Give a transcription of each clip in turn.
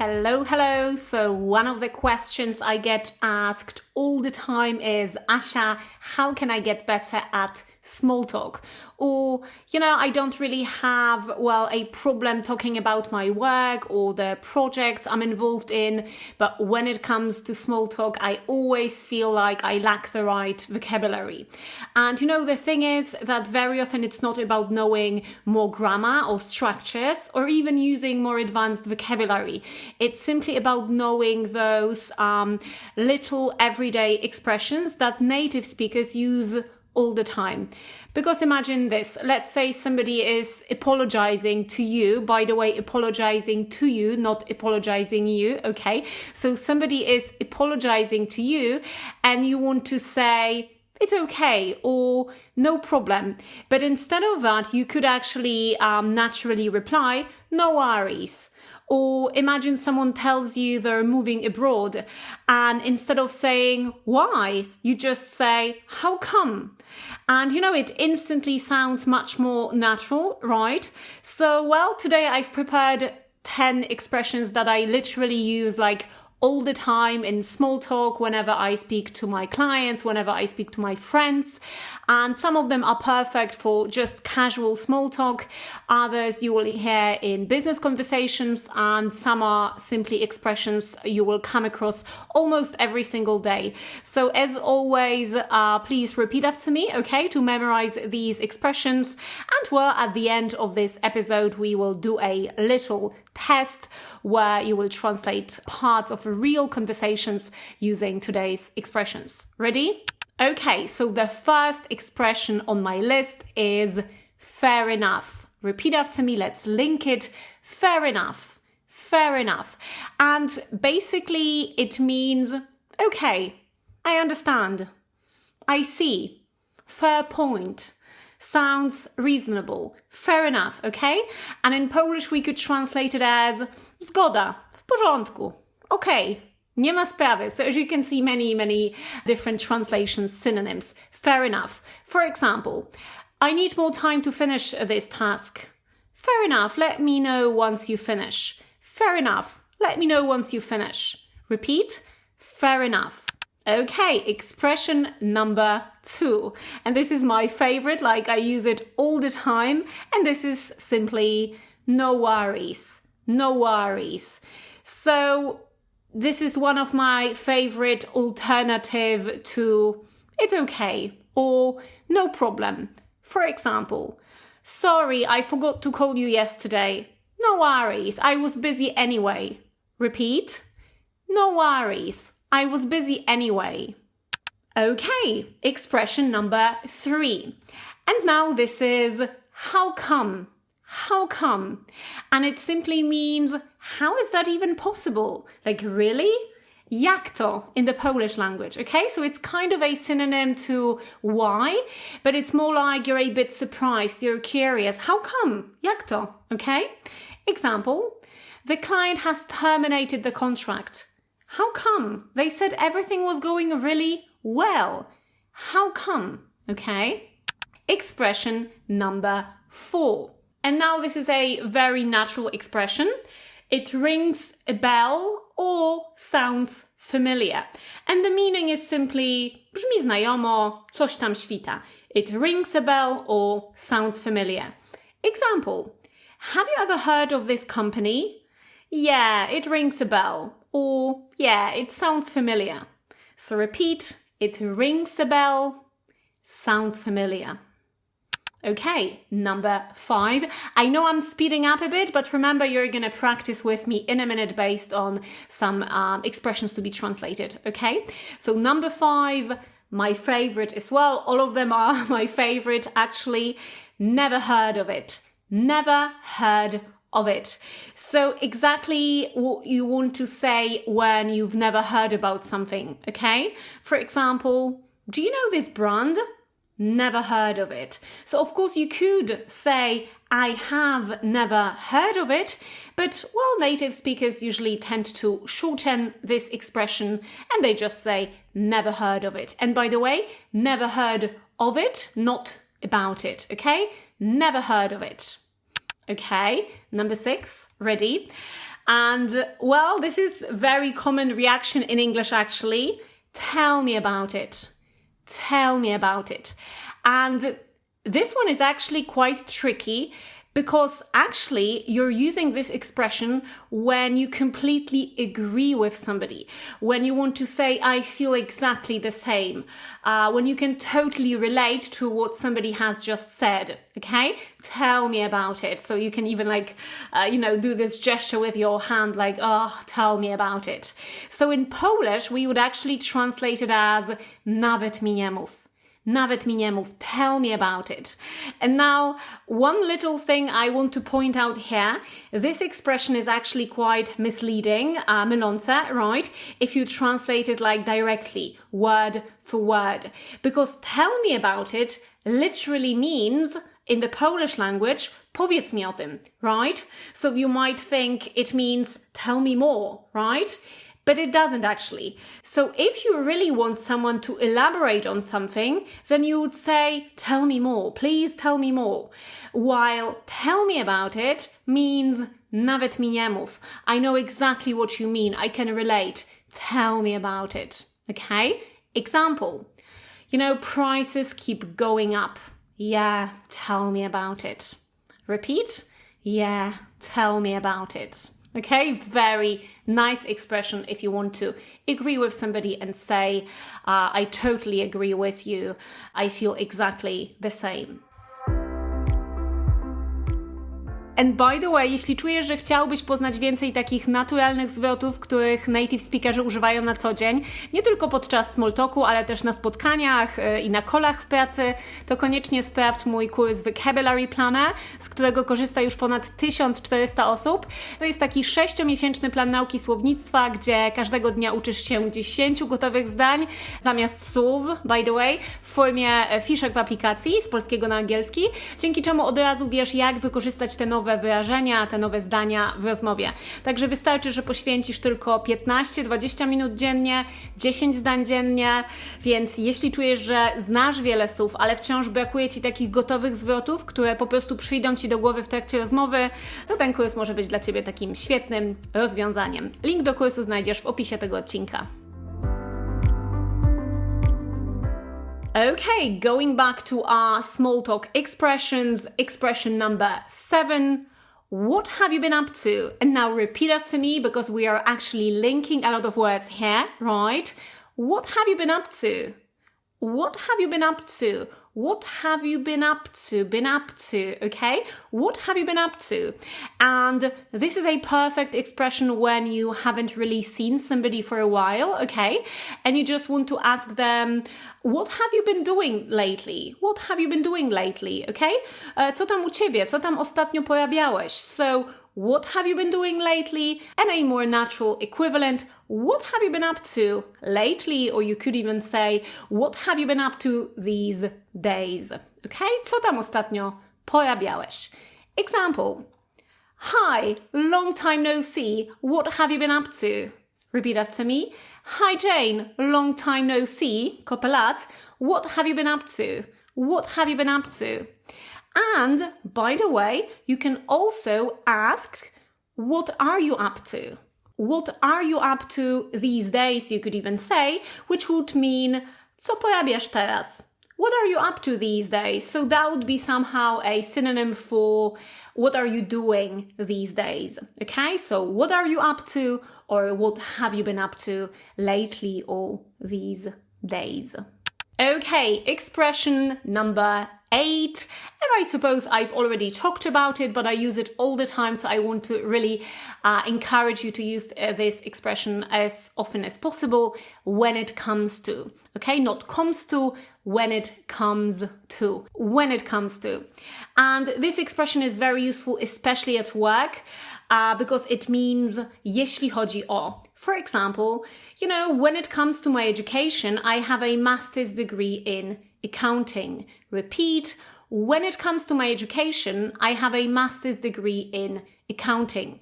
Hello, hello. So one of the questions I get asked all the time is, Asha, how can I get better at small talk? Or, I don't really have, a problem talking about my work or the projects I'm involved in. But when it comes to small talk, I always feel like I lack the right vocabulary. And, the thing is that very often it's not about knowing more grammar or structures or even using more advanced vocabulary. It's simply about knowing those little everyday expressions that native speakers use all the time. Because imagine this, let's say somebody is apologizing to you, by the way, apologizing to you, not apologizing you, okay? So somebody is apologizing to you and you want to say, it's okay, or no problem. But instead of that, you could actually naturally reply, no worries. Or imagine someone tells you they're moving abroad and instead of saying why, you just say, how come? And it instantly sounds much more natural, right? So, today I've prepared 10 expressions that I literally use all the time in small talk, whenever I speak to my clients, whenever I speak to my friends. And some of them are perfect for just casual small talk. Others you will hear in business conversations, and some are simply expressions you will come across almost every single day. So as always, please repeat after me, okay, to memorize these expressions. And at the end of this episode, we will do a little test where you will translate parts of real conversations using today's expressions. Ready? Okay, so the first expression on my list is fair enough. Repeat after me, let's link it. Fair enough. Fair enough. And basically it means, okay, I understand. I see. Fair point. Sounds reasonable. Fair enough, okay? And in Polish we could translate it as zgoda, w porządku, okay, nie ma sprawy. So as you can see, many different translations, synonyms. Fair enough. For example, I need more time to finish this task. Fair enough, let me know once you finish. Fair enough, let me know once you finish. Repeat, fair enough. Okay, expression number 2. And this is my favorite, I use it all the time. And this is simply no worries. No worries. So this is one of my favorite alternative to it's okay or no problem. For example, sorry, I forgot to call you yesterday. No worries, I was busy anyway. Repeat, no worries. I was busy anyway. Okay, expression number 3. And now this is how come? How come? And it simply means, how is that even possible? Really? Jak to in the Polish language, okay? So it's kind of a synonym to why, but it's more like you're a bit surprised, you're curious. How come? Jak to? Okay? Example, the client has terminated the contract. How come? They said everything was going really well. How come? Okay? Expression number 4. And now this is a very natural expression. It rings a bell or sounds familiar. And the meaning is simply brzmi znajomo, coś tam świta. It rings a bell or sounds familiar. Example, have you ever heard of this company? Yeah, it rings a bell. Or, yeah, it sounds familiar. So repeat, it rings a bell, sounds familiar. Okay, number 5. I know I'm speeding up a bit, but remember you're going to practice with me in a minute based on some expressions to be translated, okay? So number 5, my favorite as well. All of them are my favorite, actually. Never heard of it. Never heard of it. So exactly what you want to say when you've never heard about something, okay? For example, do you know this brand? Never heard of it. So of course you could say, I have never heard of it, but native speakers usually tend to shorten this expression and they just say, never heard of it. And by the way, never heard of it, not about it, okay? Never heard of it. Okay, number 6, ready? And well, this is very common reaction in English actually. Tell me about it. Tell me about it. And this one is actually quite tricky because actually you're using this expression when you completely agree with somebody, when you want to say, I feel exactly the same, when you can totally relate to what somebody has just said, okay? Tell me about it. So you can even do this gesture with your hand like, oh, tell me about it. So in Polish, we would actually translate it as nawet mi nie mów. Nawet mi nie mów, tell me about it. And now, one little thing I want to point out here, this expression is actually quite misleading, mylące, right? If you translate it like directly, word for word. Because tell me about it literally means, in the Polish language, powiedz mi o tym, right? So you might think it means tell me more, right? But it doesn't actually. So if you really want someone to elaborate on something, then you would say, tell me more, please tell me more. While tell me about it means nawet mi nie mów. I know exactly what you mean. I can relate. Tell me about it. Okay? Example. Prices keep going up. Yeah, tell me about it. Repeat. Yeah, tell me about it. Okay, very nice expression if you want to agree with somebody and say, I totally agree with you. I feel exactly the same. And by the way, jeśli czujesz, że chciałbyś poznać więcej takich naturalnych zwrotów, których native speakerzy używają na co dzień, nie tylko podczas small talku, ale też na spotkaniach i na kolach w pracy, to koniecznie sprawdź mój kurs Vocabulary Planner, z którego korzysta już ponad 1400 osób. To jest taki 6-miesięczny plan nauki słownictwa, gdzie każdego dnia uczysz się 10 gotowych zdań zamiast słów, by the way, w formie fiszek w aplikacji z polskiego na angielski, dzięki czemu od razu wiesz, jak wykorzystać te nowe wyrażenia, te nowe zdania w rozmowie. Także wystarczy, że poświęcisz tylko 15-20 minut dziennie, 10 zdań dziennie, więc jeśli czujesz, że znasz wiele słów, ale wciąż brakuje Ci takich gotowych zwrotów, które po prostu przyjdą Ci do głowy w trakcie rozmowy, to ten kurs może być dla Ciebie takim świetnym rozwiązaniem. Link do kursu znajdziesz w opisie tego odcinka. Okay, going back to our small talk expressions, expression number 7. What have you been up to? And now repeat after me because we are actually linking a lot of words here, right? What have you been up to? What have you been up to? What have you been up to? Been up to, okay? What have you been up to? And this is a perfect expression when you haven't really seen somebody for a while, okay? And you just want to ask them, what have you been doing lately? What have you been doing lately, okay? Co tam u ciebie? Co tam ostatnio porabiałeś? So, what have you been doing lately? And a more natural equivalent, what have you been up to lately? Or you could even say, what have you been up to these days? Okay? Co tam ostatnio porabiałeś? Example. Hi, long time no see. What have you been up to? Repeat after me. Hi Jane, long time no see. Kopę lat. What have you been up to? What have you been up to? And, by the way, you can also ask, what are you up to? What are you up to these days, you could even say, which would mean, co porabiasz teraz? What are you up to these days? So that would be somehow a synonym for what are you doing these days? Okay, so what are you up to, or what have you been up to lately or these days? Okay, expression number 8, and I suppose I've already talked about it, but I use it all the time, so I want to really encourage you to use this expression as often as possible when it comes to, okay? Not comes to, when it comes to. When it comes to. And this expression is very useful, especially at work, because it means jeśli chodzi o. For example, when it comes to my education, I have a master's degree in accounting. Repeat, when it comes to my education, I have a master's degree in accounting.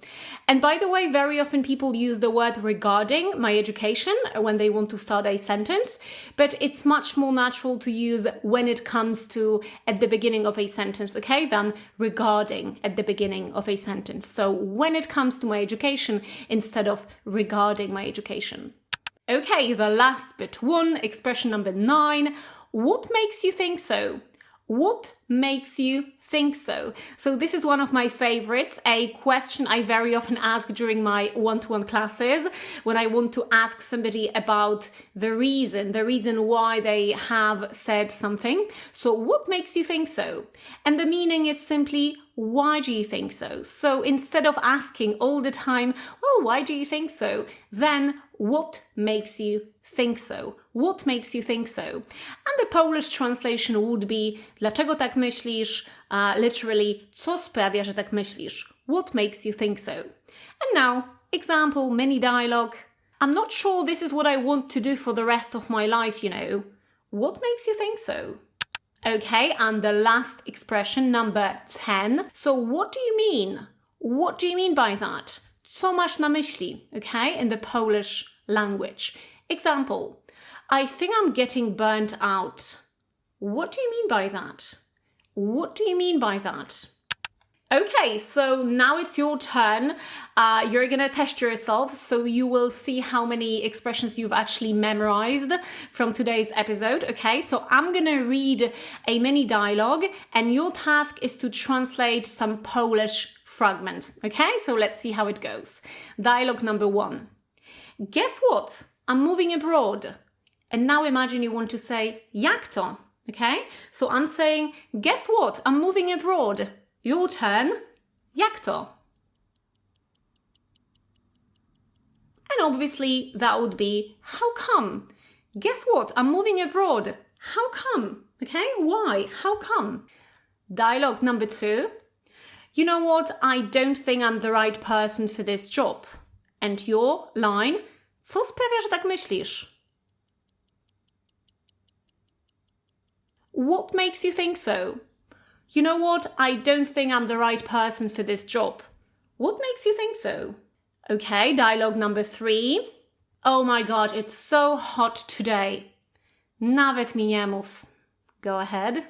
And by the way, very often people use the word regarding my education when they want to start a sentence, but it's much more natural to use when it comes to at the beginning of a sentence, okay, than regarding at the beginning of a sentence. So when it comes to my education instead of regarding my education. Okay, the last bit one, expression number 9. What makes you think so? What makes you think so? So this is one of my favorites, a question I very often ask during my one-to-one classes when I want to ask somebody about the reason why they have said something. So what makes you think so? And the meaning is simply, why do you think so? So instead of asking all the time, well, why do you think so? Then what makes you think so? What makes you think so? And the Polish translation would be, dlaczego tak myślisz? Literally, co sprawia, że tak myślisz? What makes you think so? And now, example, mini dialogue. I'm not sure this is what I want to do for the rest of my life, you know. What makes you think so? Okay, and the last expression, number 10. So what do you mean? What do you mean by that? Co masz na myśli? Okay, in the Polish language. Example, I think I'm getting burnt out. What do you mean by that? What do you mean by that? Okay, so now it's your turn. You're gonna test yourself, so you will see how many expressions you've actually memorized from today's episode. Okay, so I'm gonna read a mini dialogue, and your task is to translate some Polish fragment. Okay, so let's see how it goes. Dialogue number 1. Guess what? I'm moving abroad. And now imagine you want to say, jak to? Okay, so I'm saying, guess what? I'm moving abroad. Your turn. Jak to? And obviously that would be, how come? Guess what? I'm moving abroad. How come? Okay, why? How come? Dialogue number 2. You know what? I don't think I'm the right person for this job. And your line, co sprawia, że tak myślisz? What makes you think so? You know what? I don't think I'm the right person for this job. What makes you think so? Okay, dialogue number 3. Oh my God, it's so hot today. Nawet mi nie mów. Go ahead.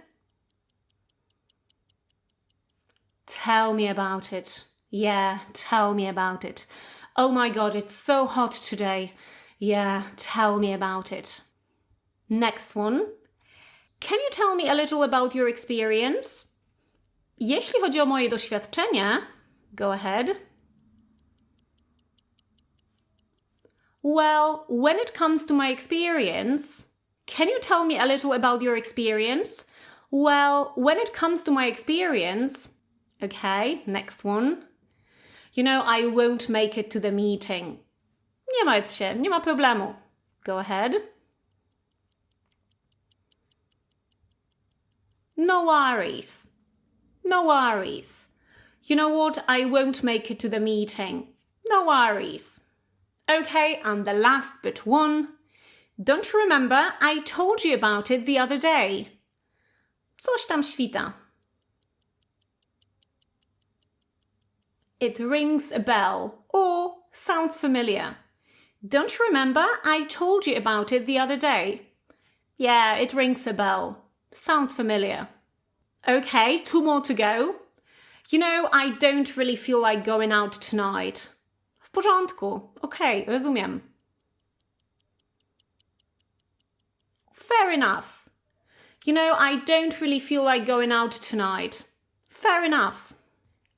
Tell me about it. Yeah, tell me about it. Oh my God, it's so hot today. Yeah, tell me about it. Next one. Can you tell me a little about your experience? Jeśli chodzi o moje doświadczenie, go ahead. Well, when it comes to my experience, can you tell me a little about your experience? Well, when it comes to my experience, okay, next one. You know, I won't make it to the meeting. Nie martw się, nie ma problemu. Go ahead. No worries. No worries. You know what? I won't make it to the meeting. No worries. Okay, and the last bit 1. Don't you remember? I told you about it the other day. Coś tam świta. It rings a bell or sounds familiar. Don't you remember? I told you about it the other day. Yeah, it rings a bell. Sounds familiar. Okay, 2 more to go. You know, I don't really feel like going out tonight. W porządku. Okay, rozumiem. Fair enough. You know, I don't really feel like going out tonight. Fair enough.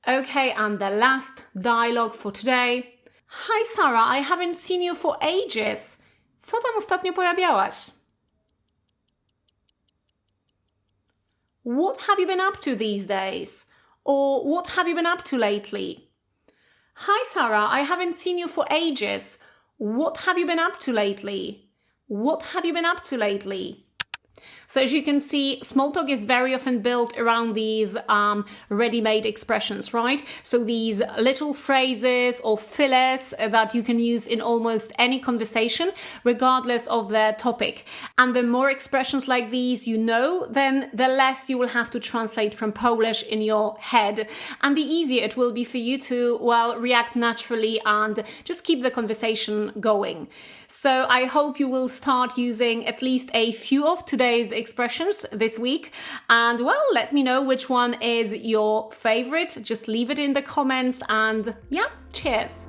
Okay, and the last dialogue for today. Hi Sarah, I haven't seen you for ages. Co tam ostatnio porabiałaś? What have you been up to these days? Or what have you been up to lately? Hi Sarah, I haven't seen you for ages. What have you been up to lately? What have you been up to lately? So as you can see, small talk is very often built around these ready-made expressions, right? So these little phrases or fillers that you can use in almost any conversation, regardless of the topic. And the more expressions like these you know, then the less you will have to translate from Polish in your head. And the easier it will be for you to, well, react naturally and just keep the conversation going. So I hope you will start using at least a few of today's expressions this week. And well, let me know which one is your favorite. Just leave it in the comments and yeah, cheers.